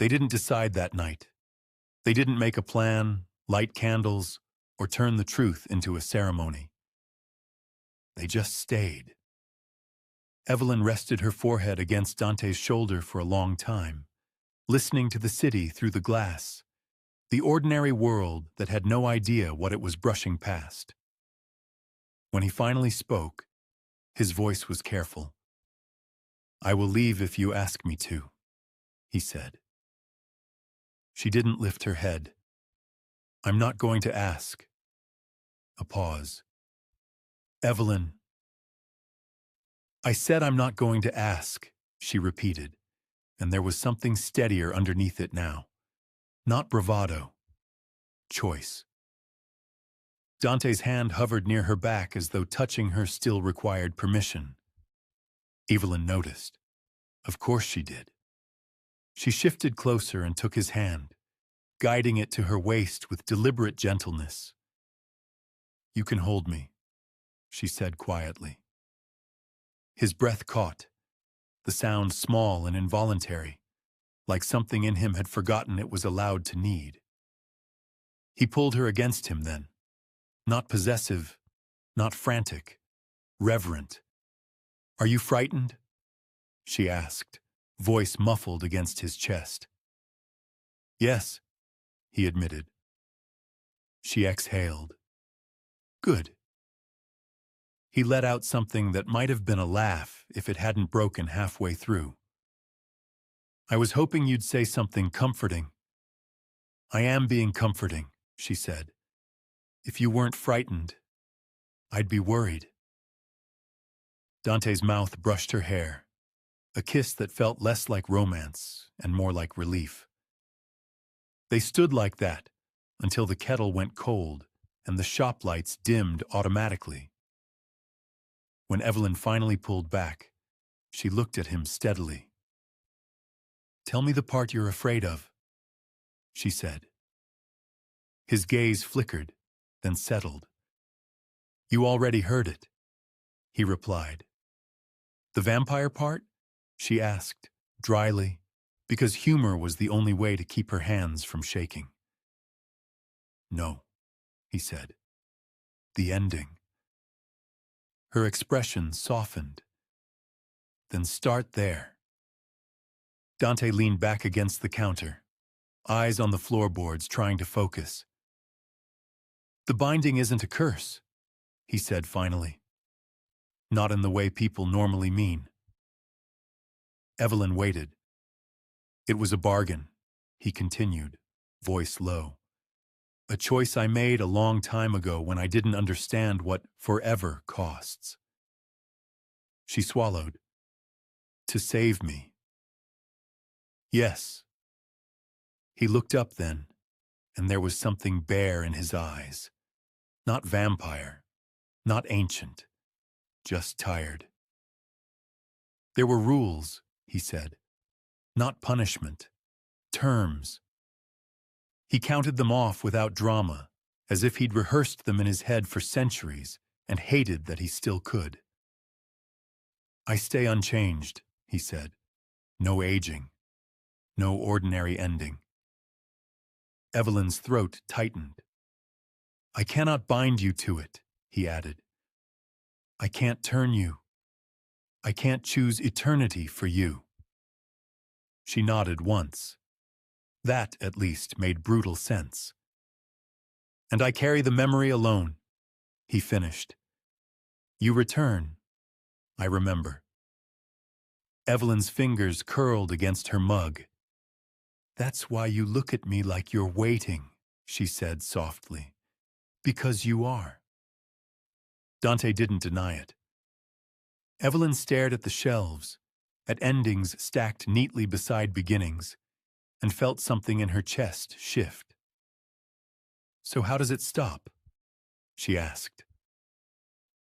They didn't decide that night. They didn't make a plan, light candles, or turn the truth into a ceremony. They just stayed. Evelyn rested her forehead against Dante's shoulder for a long time, listening to the city through the glass, the ordinary world that had no idea what it was brushing past. When he finally spoke, his voice was careful. "I will leave if you ask me to," he said. She didn't lift her head. "I'm not going to ask." A pause. "Evelyn." "I said I'm not going to ask," she repeated, and there was something steadier underneath it now. Not bravado. Choice. Dante's hand hovered near her back as though touching her still required permission. Evelyn noticed. Of course she did. She shifted closer and took his hand, guiding it to her waist with deliberate gentleness. "You can hold me," she said quietly. His breath caught, the sound small and involuntary, like something in him had forgotten it was allowed to need. He pulled her against him then, not possessive, not frantic, reverent. "Are you frightened?" she asked, voice muffled against his chest. "Yes," he admitted. She exhaled. "Good." He let out something that might have been a laugh if it hadn't broken halfway through. "I was hoping you'd say something comforting." "I am being comforting," she said. "If you weren't frightened, I'd be worried." Dante's mouth brushed her hair, a kiss that felt less like romance and more like relief. They stood like that until the kettle went cold and the shop lights dimmed automatically. When Evelyn finally pulled back, she looked at him steadily. "Tell me the part you're afraid of," she said. His gaze flickered, then settled. "You already heard it," he replied. "The vampire part?" she asked, dryly, because humor was the only way to keep her hands from shaking. "No," he said. "The ending." Her expression softened. "Then start there." Dante leaned back against the counter, eyes on the floorboards trying to focus. "The binding isn't a curse," he said finally. "Not in the way people normally mean." Evelyn waited. "It was a bargain," he continued, voice low. "A choice I made a long time ago when I didn't understand what forever costs." She swallowed. "To save me." "Yes." He looked up then, and there was something bare in his eyes. Not vampire, not ancient, just tired. "There were rules," he said. "Not punishment. Terms." He counted them off without drama, as if he'd rehearsed them in his head for centuries and hated that he still could. "I stay unchanged," he said. "No aging. No ordinary ending." Evelyn's throat tightened. "I cannot bind you to it," he added. "I can't turn you. I can't choose eternity for you." She nodded once. That, at least, made brutal sense. "And I carry the memory alone," he finished. "You return. I remember." Evelyn's fingers curled against her mug. "That's why you look at me like you're waiting," she said softly. "Because you are." Dante didn't deny it. Evelyn stared at the shelves, at endings stacked neatly beside beginnings, and felt something in her chest shift. "So how does it stop?" she asked.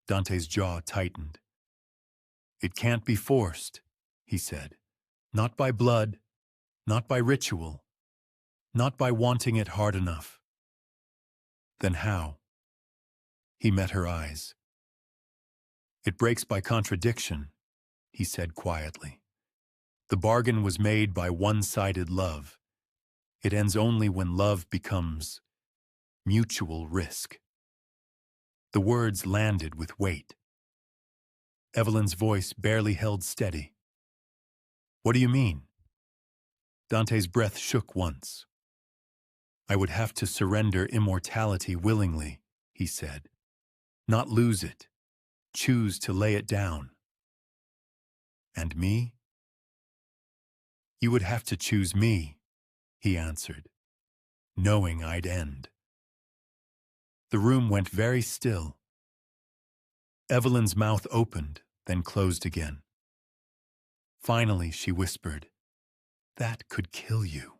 Dante's jaw tightened. "It can't be forced," he said. "Not by blood, not by ritual, not by wanting it hard enough." "Then how?" He met her eyes. "It breaks by contradiction," he said quietly. "The bargain was made by one-sided love, It ends only when love becomes mutual risk. The words landed with weight. Evelyn's voice barely held steady. What do you mean? Dante's breath shook once. I would have to surrender immortality willingly, he said. Not lose it. Choose to lay it down. And me? You would have to choose me, he answered, knowing I'd end. The room went very still. Evelyn's mouth opened, then closed again. Finally, she whispered, That could kill you.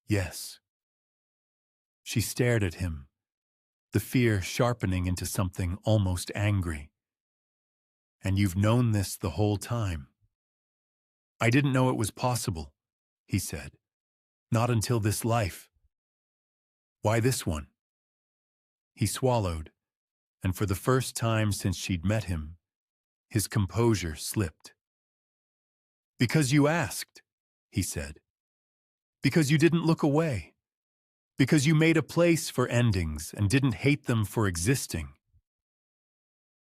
Yes. She stared at him, the fear sharpening into something almost angry. And you've known this the whole time. I didn't know it was possible, he said. Not until this life. Why this one? He swallowed, and for the first time since she'd met him, his composure slipped. Because you asked, he said. Because you didn't look away. Because you made a place for endings and didn't hate them for existing.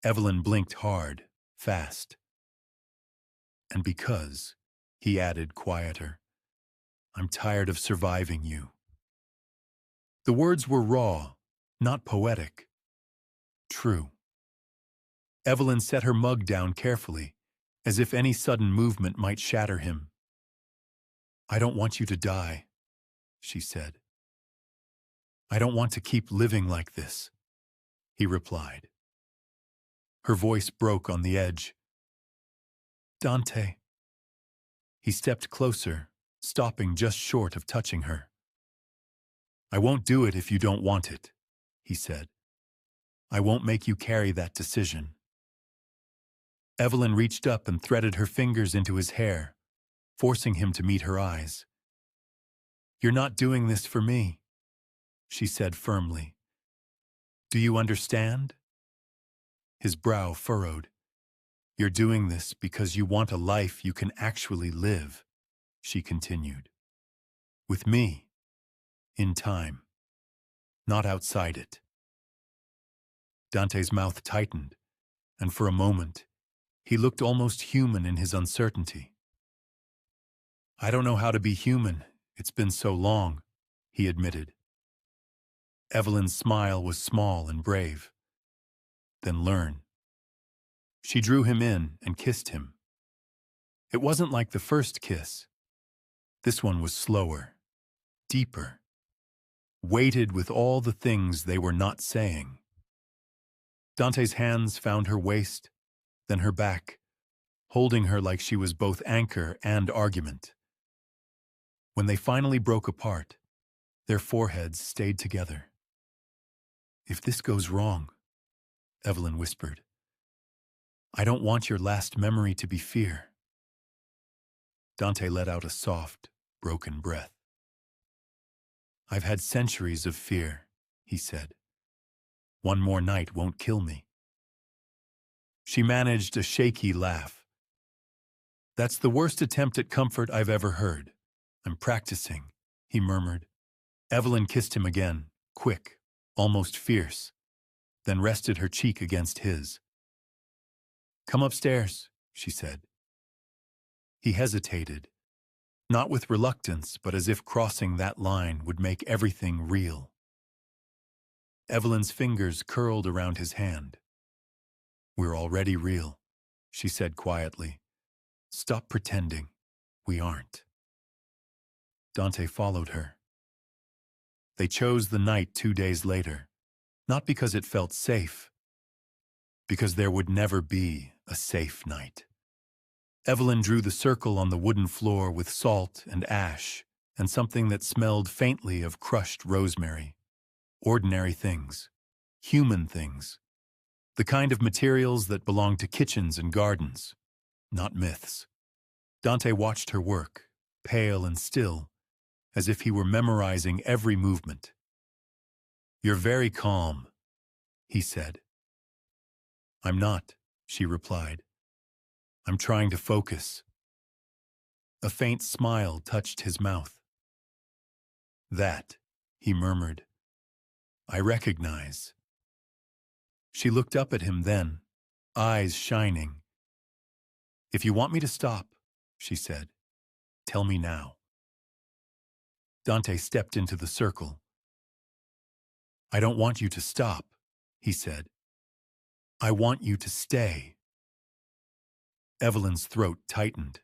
Evelyn blinked hard, fast. And because, he added quieter, I'm tired of surviving you. The words were raw, not poetic. True. Evelyn set her mug down carefully, as if any sudden movement might shatter him. I don't want you to die, she said. I don't want to keep living like this, he replied. Her voice broke on the edge. Dante. He stepped closer, stopping just short of touching her. I won't do it if you don't want it, he said. I won't make you carry that decision. Evelyn reached up and threaded her fingers into his hair, forcing him to meet her eyes. You're not doing this for me, she said firmly. Do you understand? His brow furrowed. You're doing this because you want a life you can actually live, she continued. With me, in time, not outside it. Dante's mouth tightened, and for a moment, he looked almost human in his uncertainty. I don't know how to be human. It's been so long, he admitted. Evelyn's smile was small and brave. Then learn. She drew him in and kissed him. It wasn't like the first kiss. This one was slower, deeper, weighted with all the things they were not saying. Dante's hands found her waist, then her back, holding her like she was both anchor and argument. When they finally broke apart, their foreheads stayed together. If this goes wrong, Evelyn whispered, I don't want your last memory to be fear. Dante let out a soft, broken breath. I've had centuries of fear, he said. One more night won't kill me. She managed a shaky laugh. That's the worst attempt at comfort I've ever heard. I'm practicing, he murmured. Evelyn kissed him again, quick, almost fierce, then rested her cheek against his. Come upstairs, she said. He hesitated, not with reluctance, but as if crossing that line would make everything real. Evelyn's fingers curled around his hand. We're already real, she said quietly. Stop pretending. We aren't. Dante followed her. They chose the night 2 days later, not because it felt safe, because there would never be a safe night. Evelyn drew the circle on the wooden floor with salt and ash and something that smelled faintly of crushed rosemary. Ordinary things, human things, the kind of materials that belong to kitchens and gardens, not myths. Dante watched her work, pale and still, as if he were memorizing every movement. You're very calm, he said. I'm not, she replied. I'm trying to focus. A faint smile touched his mouth. That, he murmured, I recognize. She looked up at him then, eyes shining. If you want me to stop, she said, tell me now. Dante stepped into the circle. I don't want you to stop, he said. I want you to stay. Evelyn's throat tightened.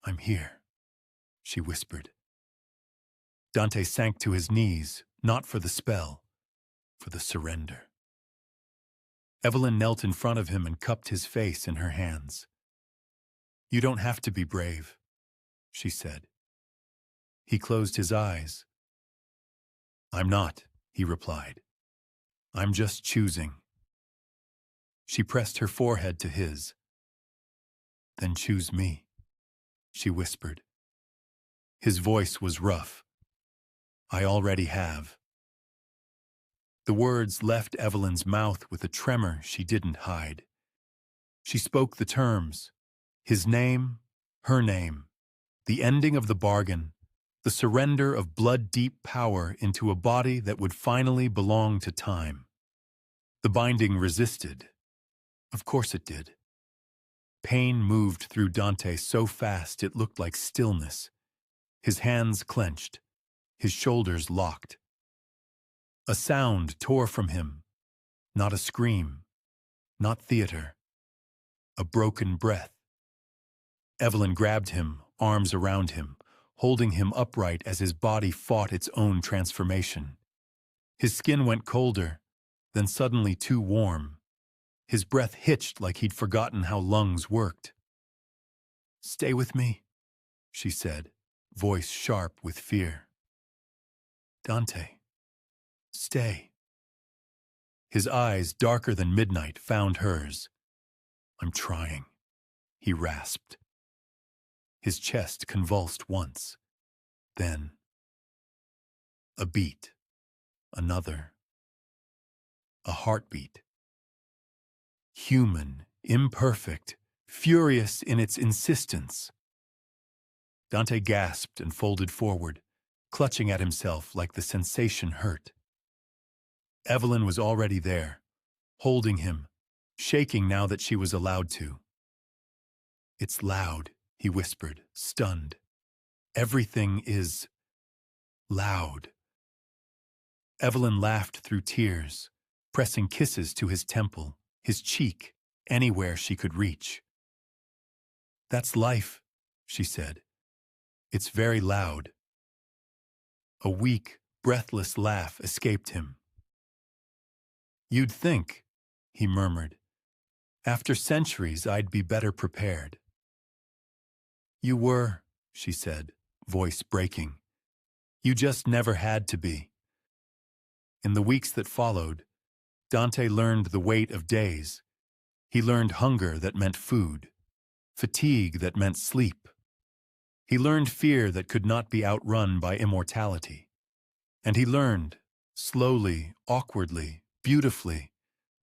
I'm here, she whispered. Dante sank to his knees, not for the spell, for the surrender. Evelyn knelt in front of him and cupped his face in her hands. You don't have to be brave, she said. He closed his eyes. I'm not, he replied. I'm just choosing. She pressed her forehead to his. Then choose me, she whispered. His voice was rough. I already have. The words left Evelyn's mouth with a tremor she didn't hide. She spoke the terms, his name, her name, the ending of the bargain, the surrender of blood-deep power into a body that would finally belong to time. The binding resisted. Of course it did. Pain moved through Dante so fast it looked like stillness. His hands clenched, his shoulders locked. A sound tore from him, not a scream, not theater, a broken breath. Evelyn grabbed him, arms around him, holding him upright as his body fought its own transformation. His skin went colder, then suddenly too warm. His breath hitched like he'd forgotten how lungs worked. Stay with me, she said, voice sharp with fear. Dante, stay. His eyes, darker than midnight, found hers. I'm trying, he rasped. His chest convulsed once. Then a beat, another, a heartbeat. Human, imperfect, furious in its insistence. Dante gasped and folded forward, clutching at himself like the sensation hurt. Evelyn was already there, holding him, shaking now that she was allowed to. It's loud, he whispered, stunned. Everything is loud. Evelyn laughed through tears, pressing kisses to his temple, his cheek, anywhere she could reach. That's life, she said. It's very loud. A weak, breathless laugh escaped him. You'd think, he murmured, after centuries I'd be better prepared. You were, she said, voice breaking. You just never had to be. In the weeks that followed, Dante learned the weight of days. He learned hunger that meant food, fatigue that meant sleep. He learned fear that could not be outrun by immortality. And he learned, slowly, awkwardly, beautifully,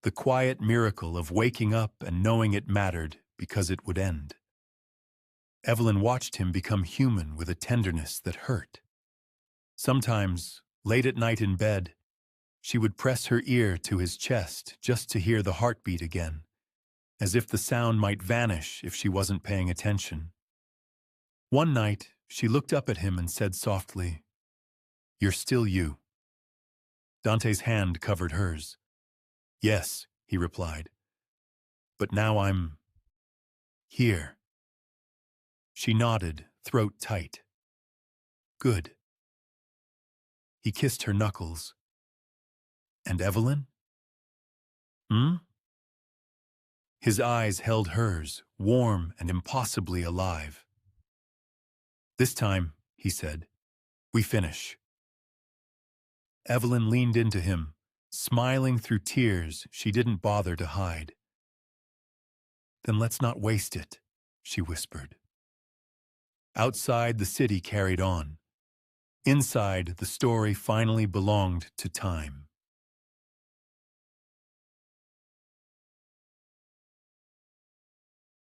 the quiet miracle of waking up and knowing it mattered because it would end. Evelyn watched him become human with a tenderness that hurt. Sometimes, late at night in bed, she would press her ear to his chest just to hear the heartbeat again, as if the sound might vanish if she wasn't paying attention. One night, she looked up at him and said softly, "You're still you." Dante's hand covered hers. "Yes," he replied, "but now I'm here." She nodded, throat tight. "Good." He kissed her knuckles. "And Evelyn?" "Hmm?" His eyes held hers, warm and impossibly alive. "This time," he said, "we finish." Evelyn leaned into him, smiling through tears she didn't bother to hide. "Then let's not waste it," she whispered. Outside, the city carried on. Inside, the story finally belonged to time.